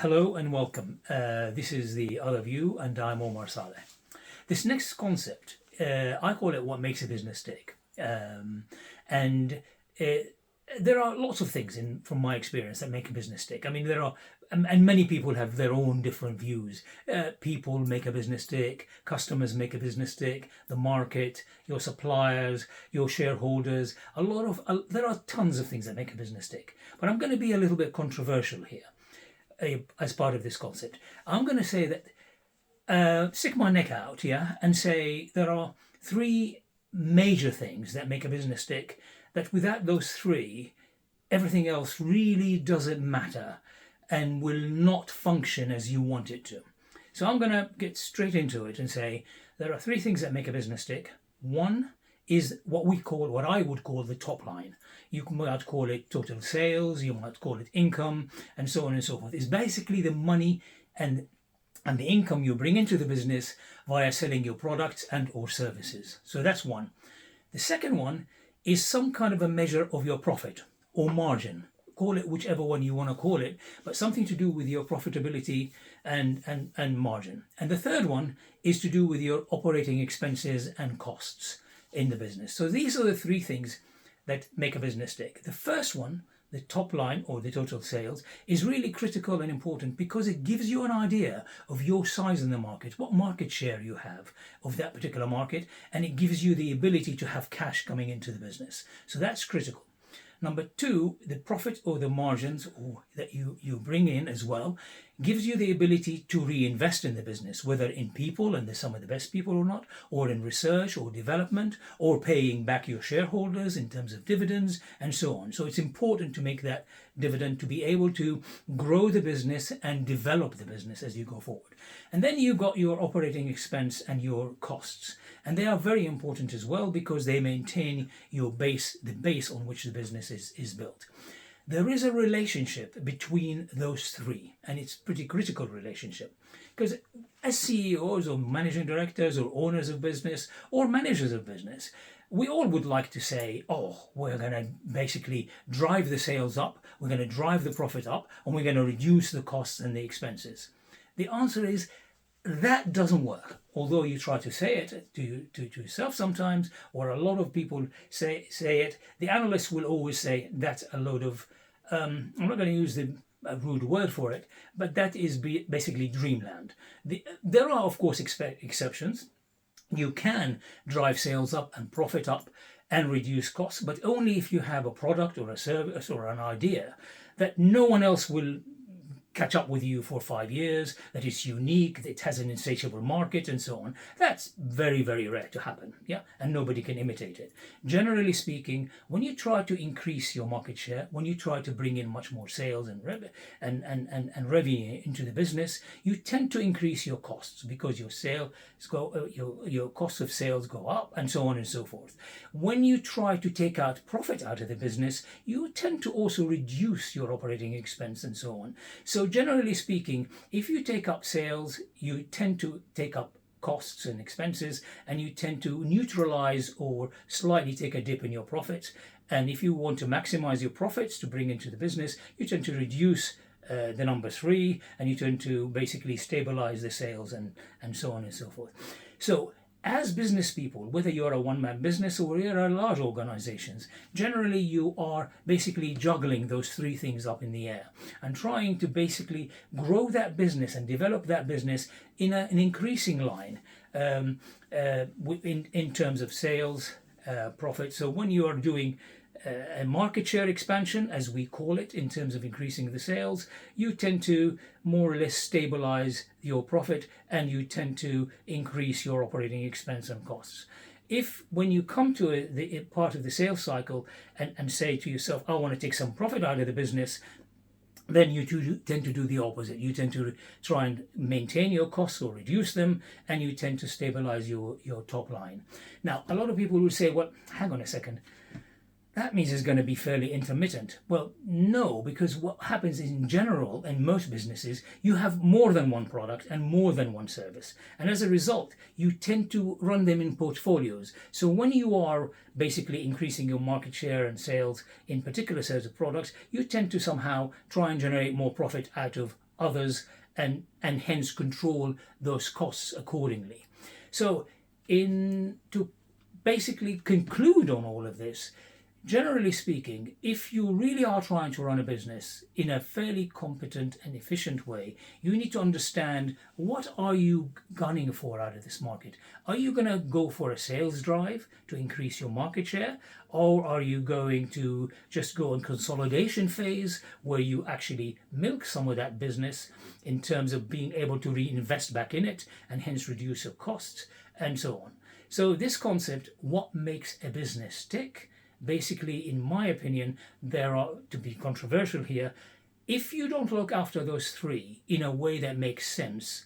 Hello and welcome. This is The Other View, and I'm Omar Saleh. This next concept, I call it what makes a business tick. And there are lots of things from my experience that make a business tick. I mean, there are, and many people have their own different views. People make a business tick, customers make a business tick, the market, your suppliers, your shareholders. There are tons of things that make a business tick. But I'm going to be a little bit controversial here as part of this concept. I'm going to say that, stick my neck out, yeah, and say there are three major things that make a business tick, that without those three, everything else really doesn't matter and will not function as you want it to. So I'm going to get straight into it and say there are three things that make a business tick. One is what I would call the top line. You might call it total sales, you might call it income, and so on and so forth. It's basically the money and the income you bring into the business via selling your products and or services. So that's one. The second one is some kind of a measure of your profit or margin. Call it whichever one you want to call it, but something to do with your profitability and margin. And the third one is to do with your operating expenses and costs in the business. So these are the three things that make a business tick. The first one, the top line or the total sales, is really critical and important because it gives you an idea of your size in the market, what market share you have of that particular market, and it gives you the ability to have cash coming into the business. So that's critical. Number two, the profit or the margins that you bring in as well gives you the ability to reinvest in the business, whether in people, and there's some of the best people or not, or in research or development, or paying back your shareholders in terms of dividends and so on. So it's important to make that dividend to be able to grow the business and develop the business as you go forward. And then you've got your operating expense and your costs. And they are very important as well because they maintain your base, the base on which the business is built. There is a relationship between those three, and it's a pretty critical relationship. Because as CEOs or managing directors or owners of business or managers of business, we all would like to say, oh, we're going to basically drive the sales up, we're going to drive the profit up, and we're going to reduce the costs and the expenses. The answer is that doesn't work. Although you try to say it to yourself sometimes, or a lot of people say it, the analysts will always say that's a load of, I'm not going to use the rude word for it, but that is basically dreamland. There are, of course, exceptions. You can drive sales up and profit up and reduce costs, but only if you have a product or a service or an idea that no one else will catch up with you for 5 years, that it's unique, that it has an insatiable market and so on. That's very, very rare to happen, yeah, and nobody can imitate it. Generally speaking, when you try to increase your market share, when you try to bring in much more sales and revenue into the business, you tend to increase your costs because your your costs of sales go up and so on and so forth. When you try to take out profit out of the business, you tend to also reduce your operating expense and so on. So generally speaking, if you take up sales, you tend to take up costs and expenses, and you tend to neutralize or slightly take a dip in your profits. And if you want to maximize your profits to bring into the business, you tend to reduce the number three, and you tend to basically stabilize the sales and so on and so forth. So as business people, whether you're a one-man business or you're a large organizations, generally you are basically juggling those three things up in the air and trying to basically grow that business and develop that business in an increasing line in terms of sales, profit. So when you are doing a market share expansion, as we call it, in terms of increasing the sales, you tend to more or less stabilize your profit and you tend to increase your operating expense and costs. If when you come to a part of the sales cycle and say to yourself, I want to take some profit out of the business, then you tend to do the opposite. You tend to try and maintain your costs or reduce them, and you tend to stabilize your top line. Now, a lot of people will say, well, hang on a second, that means it's going to be fairly intermittent. Well, no, because what happens in general in most businesses, you have more than one product and more than one service. And as a result, you tend to run them in portfolios. So when you are basically increasing your market share and sales in particular sets of products, you tend to somehow try and generate more profit out of others and hence control those costs accordingly. So to basically conclude on all of this, generally speaking, if you really are trying to run a business in a fairly competent and efficient way, you need to understand what are you gunning for out of this market. Are you going to go for a sales drive to increase your market share? Or are you going to just go on consolidation phase where you actually milk some of that business in terms of being able to reinvest back in it and hence reduce your costs and so on? So this concept, what makes a business tick? Basically, in my opinion, there are, to be controversial here, if you don't look after those three in a way that makes sense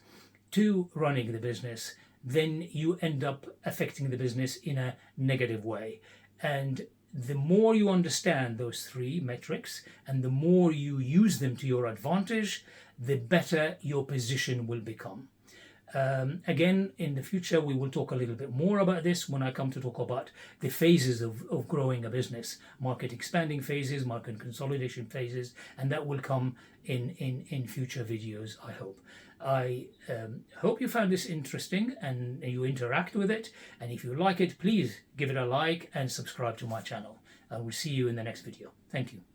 to running the business, then you end up affecting the business in a negative way. And the more you understand those three metrics and the more you use them to your advantage, the better your position will become. Again, in the future, we will talk a little bit more about this when I come to talk about the phases of growing a business, market expanding phases, market consolidation phases, and that will come in future videos, I hope. I hope you found this interesting and you interact with it. And if you like it, please give it a like and subscribe to my channel. I will see you in the next video. Thank you.